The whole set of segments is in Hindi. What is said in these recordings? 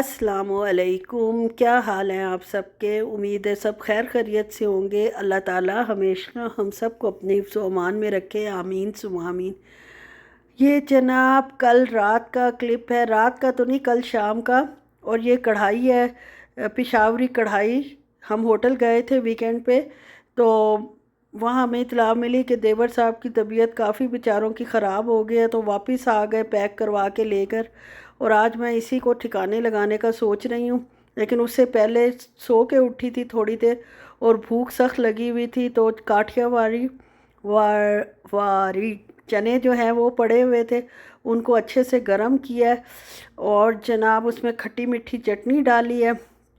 अस्सलामुअलैकुम। क्या हाल है आप सबके? उम्मीद है सब खैर खैरियत से होंगे। अल्लाह ताला हमेशा हम सबको अपने हिफ्ज़ व अमान में रखे, आमीन सुम्मा आमीन। ये जनाब कल रात का क्लिप है, रात का तो नहीं कल शाम का। और ये कढ़ाई है, पेशावरी कढ़ाई। हम होटल गए थे वीकेंड पे, तो वहाँ हमें इतला मिली कि देवर साहब की तबीयत काफ़ी बेचारों की ख़राब हो गई है, तो वापस आ गए पैक करवा के लेकर। और आज मैं इसी को ठिकाने लगाने का सोच रही हूँ, लेकिन उससे पहले सो के उठी थी थोड़ी देर और भूख सख्त लगी हुई थी। तो काठियावाड़ी वारी चने जो हैं वो पड़े हुए थे, उनको अच्छे से गरम किया है और जनाब उसमें खट्टी मीठी चटनी डाली है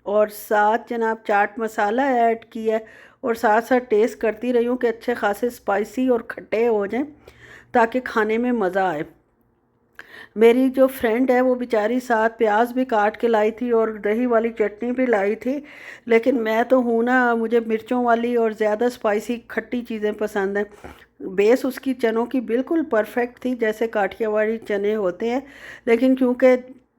और साथ जनाब चाट मसाला ऐड किया है। और साथ साथ टेस्ट करती रही हूँ कि अच्छे खासे स्पाइसी और खट्टे हो जाएं ताकि खाने में मज़ा आए। मेरी जो फ्रेंड है वो बेचारी साथ प्याज भी काट के लाई थी और दही वाली चटनी भी लाई थी, लेकिन मैं तो हूँ ना, मुझे मिर्चों वाली और ज़्यादा स्पाइसी खट्टी चीज़ें पसंद हैं। बेस उसकी चनों की बिल्कुल परफेक्ट थी जैसे काठियावाड़ी चने होते हैं, लेकिन क्योंकि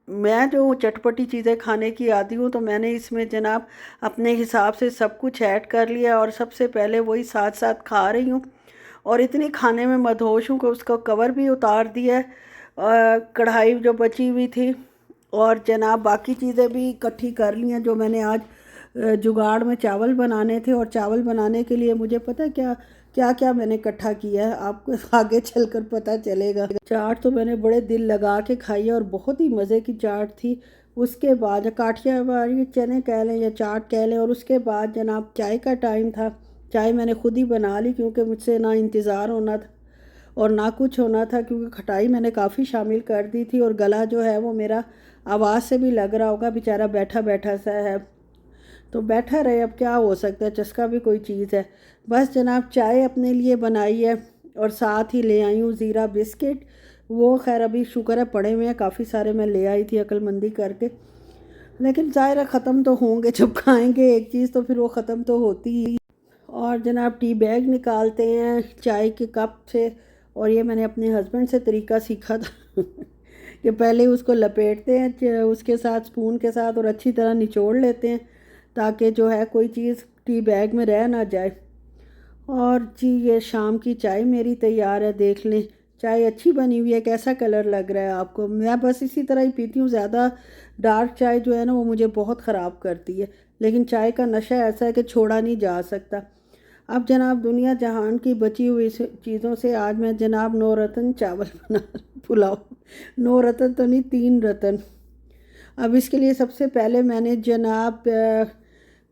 मैं जो चटपटी चीज़ें खाने की आदी हूँ तो मैंने इसमें जनाब अपने हिसाब से सब कुछ ऐड कर लिया और सबसे पहले वही साथ साथ खा रही हूँ। और इतनी खाने में मदहोश हूँ कि उसका कवर भी उतार दिया है, कढ़ाई जो बची हुई थी। और जनाब बाकी चीज़ें भी इकट्ठी कर ली हैं जो मैंने आज जुगाड़ में चावल बनाने थे। और चावल बनाने के लिए मुझे पता क्या क्या क्या मैंने इकट्ठा किया है, आपको आगे चलकर पता चलेगा। चाट तो मैंने बड़े दिल लगा के खाई है और बहुत ही मज़े की चाट थी। उसके बाद काठियावाड़ी चने कह लें या चाट कह लें, और उसके बाद जनाब चाय का टाइम था। चाय मैंने खुद ही बना ली क्योंकि मुझसे ना इंतज़ार होना था और ना कुछ होना था, क्योंकि खटाई मैंने काफ़ी शामिल कर दी थी और गला जो है वो मेरा आवाज़ से भी लग रहा होगा बेचारा बैठा बैठा सा है। तो बैठा रहे, अब क्या हो सकता है, चस्का भी कोई चीज़ है। बस जनाब चाय अपने लिए बनाई है और साथ ही ले आई हूँ ज़ीरा बिस्किट। वो खैर अभी शुक्र है पड़े हुए हैं, काफ़ी सारे मैं ले आई थी अक्लमंदी करके, लेकिन ज़ाहिर है ख़त्म तो होंगे जब खाएंगे एक चीज़ तो फिर वो ख़त्म तो होती ही। और जनाब टी बैग निकालते हैं चाय के कप से, और ये मैंने अपने हस्बैंड से तरीका सीखा था कि पहले उसको लपेटते हैं उसके साथ स्पून के साथ और अच्छी तरह निचोड़ लेते हैं ताकि जो है कोई चीज़ टी बैग में रह ना जाए। और जी ये शाम की चाय मेरी तैयार है, देख लें चाय अच्छी बनी हुई है। कैसा कलर लग रहा है आपको? मैं बस इसी तरह ही पीती हूँ, ज़्यादा डार्क चाय जो है ना वो मुझे बहुत ख़राब करती है, लेकिन चाय का नशा ऐसा है कि छोड़ा नहीं जा सकता। अब जनाब दुनिया जहान की बची हुई चीज़ों से आज मैं जनाब 9 रत्न चावल बना पुलाव, 9 रत्न तो नहीं 3 रत्न। अब इसके लिए सबसे पहले मैंने जनाब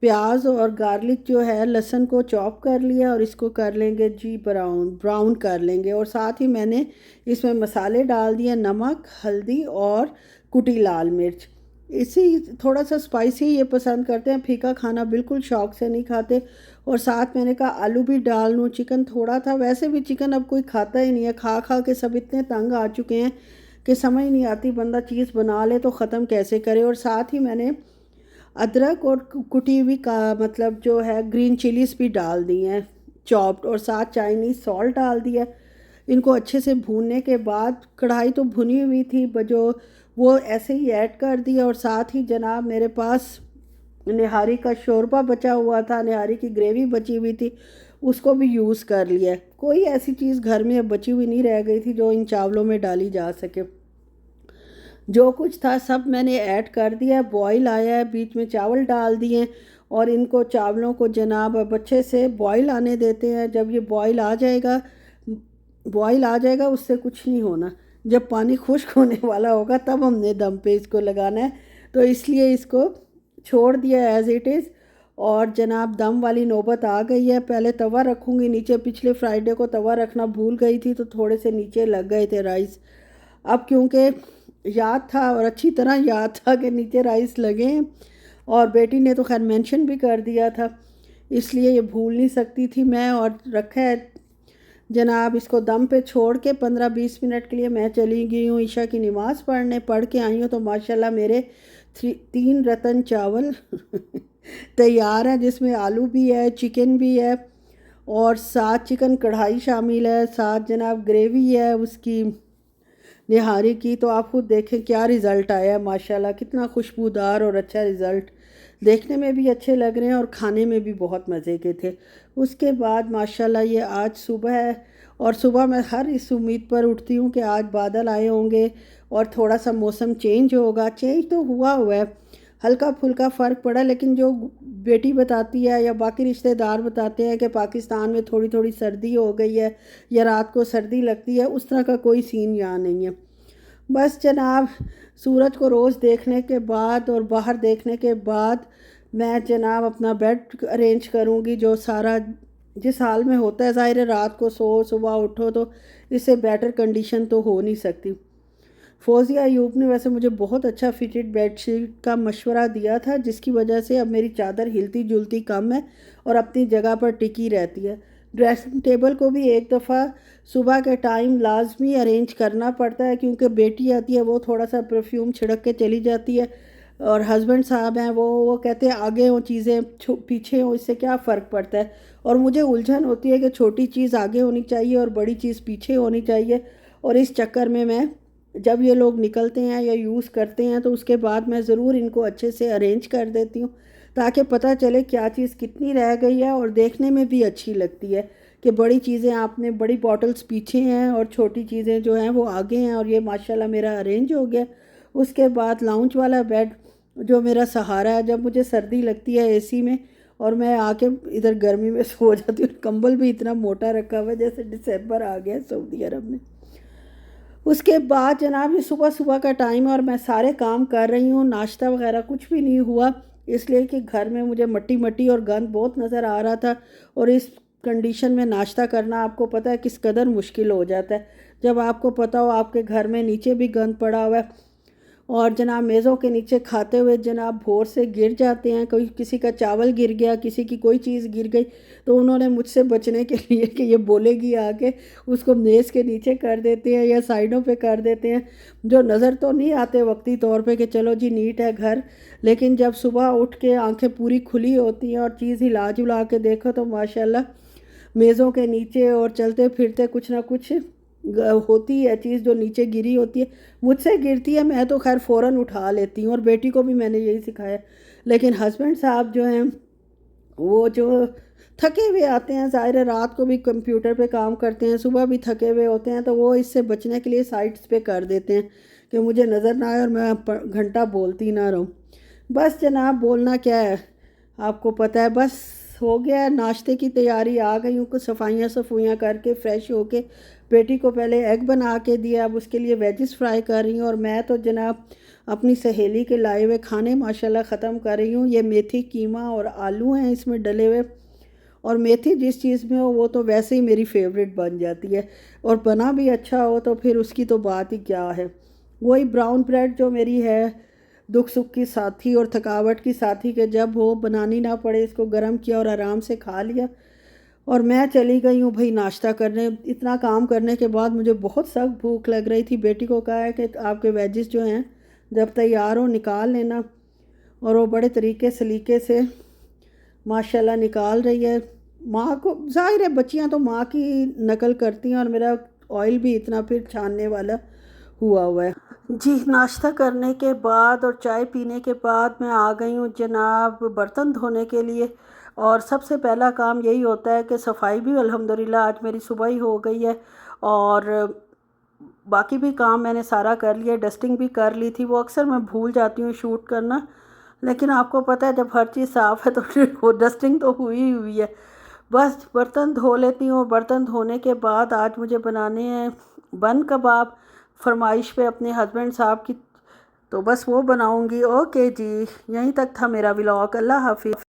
प्याज और गार्लिक जो है लहसुन को चॉप कर लिया और इसको कर लेंगे जी ब्राउन ब्राउन कर लेंगे। और साथ ही मैंने इसमें मसाले डाल दिए, नमक हल्दी और कुटी लाल मिर्च। इसी थोड़ा सा स्पाइसी ये पसंद करते हैं, फीका खाना बिल्कुल शौक से नहीं खाते। और साथ मैंने कहा आलू भी डाल लूँ, चिकन थोड़ा था, वैसे भी चिकन अब कोई खाता ही नहीं है, खा खा के सब इतने तंग आ चुके हैं कि समझ नहीं आती बंदा चीज़ बना ले तो ख़त्म कैसे करे। और साथ ही मैंने अदरक और कुटी हुई का मतलब जो है ग्रीन चिलीज भी डाल दी हैं चॉप्ड, और साथ चाइनीज़ सॉल्ट डाल दिया। इनको अच्छे से भूनने के बाद कढ़ाई तो भुनी हुई थी जो वो ऐसे ही ऐड कर दिया। और साथ ही जनाब मेरे पास निहारी का शोरबा बचा हुआ था, निहारी की ग्रेवी बची हुई थी, उसको भी यूज़ कर लिया। कोई ऐसी चीज़ घर में अब बची हुई नहीं रह गई थी जो इन चावलों में डाली जा सके। जो कुछ था सब मैंने ऐड कर दिया। बॉईल आया है, बीच में चावल डाल दिए और इनको चावलों को जनाब अब अच्छे से बॉईल आने देते हैं। जब ये बॉईल आ जाएगा उससे कुछ नहीं होना, जब पानी खुश्क होने वाला होगा तब हमने दम पे इसको लगाना है, तो इसलिए इसको छोड़ दिया एज़ इट इज़। और जनाब दम वाली नौबत आ गई है। पहले तवा रखूँगी नीचे, पिछले फ्राइडे को तवा रखना भूल गई थी तो थोड़े से नीचे लग गए थे राइस। अब क्योंकि याद था और अच्छी तरह याद था कि नीचे राइस लगे हैं, और बेटी ने तो खैर मेंशन भी कर दिया था, इसलिए ये भूल नहीं सकती थी मैं। और रखा है जनाब इसको दम पे छोड़ के 15-20 मिनट के लिए मैं चली गई हूँ ईशा की नमाज़ पढ़ने। पढ़ के आई हूँ तो माशाल्लाह मेरे 3 रत्न चावल तैयार हैं, जिसमें आलू भी है, चिकन भी है और साथ चिकन कढ़ाई शामिल है, साथ जनाब ग्रेवी है उसकी निहारी की, तो आप खुद देखें क्या रिज़ल्ट आया है माशाल्लाह, कितना खुशबूदार और अच्छा रिज़ल्ट। देखने में भी अच्छे लग रहे हैं और खाने में भी बहुत मज़े के थे। उसके बाद माशाल्लाह ये आज सुबह है, और सुबह मैं हर इस उम्मीद पर उठती हूँ कि आज बादल आए होंगे और थोड़ा सा मौसम चेंज होगा। चेंज तो हुआ है, हल्का फुल्का फ़र्क पड़ा, लेकिन जो बेटी बताती है या बाकी रिश्तेदार बताते हैं कि पाकिस्तान में थोड़ी थोड़ी सर्दी हो गई है या रात को सर्दी लगती है, उस तरह का कोई सीन यहाँ नहीं है। बस जनाब, सूरज को रोज़ देखने के बाद और बाहर देखने के बाद मैं जनाब अपना बेड अरेंज करूँगी, जो सारा जिस हाल में होता है। ज़ाहिर है रात को सो सुबह उठो तो इससे बेटर कंडीशन तो हो नहीं सकती। फ़ौज़िया अयूब ने वैसे मुझे बहुत अच्छा फिटेड बेडशीट का मशवरा दिया था, जिसकी वजह से अब मेरी चादर हिलती जुलती कम है और अपनी जगह पर टिकी रहती है। ड्रेसिंग टेबल को भी एक दफ़ा सुबह के टाइम लाजमी अरेंज करना पड़ता है, क्योंकि बेटी आती है वो थोड़ा सा परफ्यूम छिड़क के चली जाती है, और हस्बैंड साहब हैं वो कहते हैं आगे हो चीज़ें पीछे हो, इससे क्या फ़र्क पड़ता है। और मुझे उलझन होती है कि छोटी चीज़ आगे होनी चाहिए और बड़ी चीज़ पीछे होनी चाहिए, और इस चक्कर में मैं जब ये लोग निकलते हैं या यूज़ करते हैं तो उसके बाद मैं ज़रूर इनको अच्छे से अरेंज कर देती हूँ, ताकि पता चले क्या चीज़ कितनी रह गई है, और देखने में भी अच्छी लगती है कि बड़ी चीज़ें आपने, बड़ी बॉटल्स पीछे हैं और छोटी चीज़ें जो हैं वो आगे हैं, और ये माशाल्लाह मेरा अरेंज हो गया। उसके बाद लाउंज वाला बेड जो मेरा सहारा है, जब मुझे सर्दी लगती है एसी में और मैं आके इधर गर्मी में सो जाती हूँ, कंबल भी इतना मोटा रखा हुआ है जैसे दिसंबर आ गया सऊदी अरब में। उसके बाद जनाब ये सुबह सुबह का टाइम है और मैं सारे काम कर रही हूँ, नाश्ता वगैरह कुछ भी नहीं हुआ, इसलिए कि घर में मुझे मट्टी मट्टी और गंद बहुत नज़र आ रहा था, और इस कंडीशन में नाश्ता करना आपको पता है किस कदर मुश्किल हो जाता है, जब आपको पता हो आपके घर में नीचे भी गंद पड़ा हुआ है, और जनाब मेज़ों के नीचे खाते हुए जनाब भोर से गिर जाते हैं। कोई किसी का चावल गिर गया, किसी की कोई चीज़ गिर गई, तो उन्होंने मुझसे बचने के लिए कि ये बोलेगी आके, उसको मेज़ के नीचे कर देते हैं या साइडों पे कर देते हैं, जो नज़र तो नहीं आते वक्ती तौर पे कि चलो जी नीट है घर, लेकिन जब सुबह उठ के आंखें पूरी खुली होती हैं और चीज़ हिला जुला के देखो तो माशाल्लाह मेज़ों के नीचे और चलते फिरते कुछ ना कुछ होती है चीज़ जो नीचे गिरी होती है। मुझसे गिरती है, मैं तो खैर फ़ौरन उठा लेती हूँ, और बेटी को भी मैंने यही सिखाया। लेकिन हस्बैंड साहब जो हैं वो जो थके हुए आते हैं, ज़ाहिर है रात को भी कंप्यूटर पे काम करते हैं, सुबह भी थके हुए होते हैं, तो वो इससे बचने के लिए साइड्स पे कर देते हैं कि मुझे नज़र ना आए और मैं घंटा बोलती ना रहूँ। बस जनाब बोलना क्या है, आपको पता है। बस हो गया नाश्ते की तैयारी, आ गई हूँ, कुछ सफाइयाँ सफूइयाँ करके फ़्रेश होके बेटी को पहले एग बना के दिया, अब उसके लिए वेजिस फ्राई कर रही हूँ, और मैं तो जनाब अपनी सहेली के लाए हुए खाने माशाल्लाह ख़त्म कर रही हूँ। ये मेथी कीमा और आलू हैं इसमें डले हुए, और मेथी जिस चीज़ में हो वो तो वैसे ही मेरी फेवरेट बन जाती है, और बना भी अच्छा हो तो फिर उसकी तो बात ही क्या है। वही ब्राउन ब्रेड जो मेरी है दुख सुख की साथी और थकावट की साथी, के जब हो बनानी ना पड़े, इसको गर्म किया और आराम से खा लिया, और मैं चली गई हूँ भाई नाश्ता करने। इतना काम करने के बाद मुझे बहुत सख्त भूख लग रही थी, बेटी को कहा है कि आपके वेजिस जो हैं जब तैयार हो निकाल लेना, और वो बड़े तरीके सलीके से माशाल्लाह निकाल रही है। माँ को ज़ाहिर है बच्चियाँ तो माँ की नकल करती हैं, और मेरा ऑयल भी इतना फिर छानने वाला हुआ है। जी, नाश्ता करने के बाद और चाय पीने के बाद मैं आ गई हूँ जनाब बर्तन धोने के लिए, और सबसे पहला काम यही होता है कि सफाई भी अल्हम्दुलिल्लाह आज मेरी सुबह ही हो गई है, और बाकी भी काम मैंने सारा कर लिया, डस्टिंग भी कर ली थी। वो अक्सर मैं भूल जाती हूँ शूट करना, लेकिन आपको पता है जब हर चीज़ साफ़ है तो फिर वो डस्टिंग तो हुई हुई है। बस बर्तन धो लेती हूँ। बर्तन धोने के बाद आज मुझे बनाने हैं बन कबाब, फरमाइश पे अपने हस्बैंड साहब की, तो बस वो बनाऊँगी। ओके जी, यहीं तक था मेरा व्लॉग। अल्लाह हाफिज़।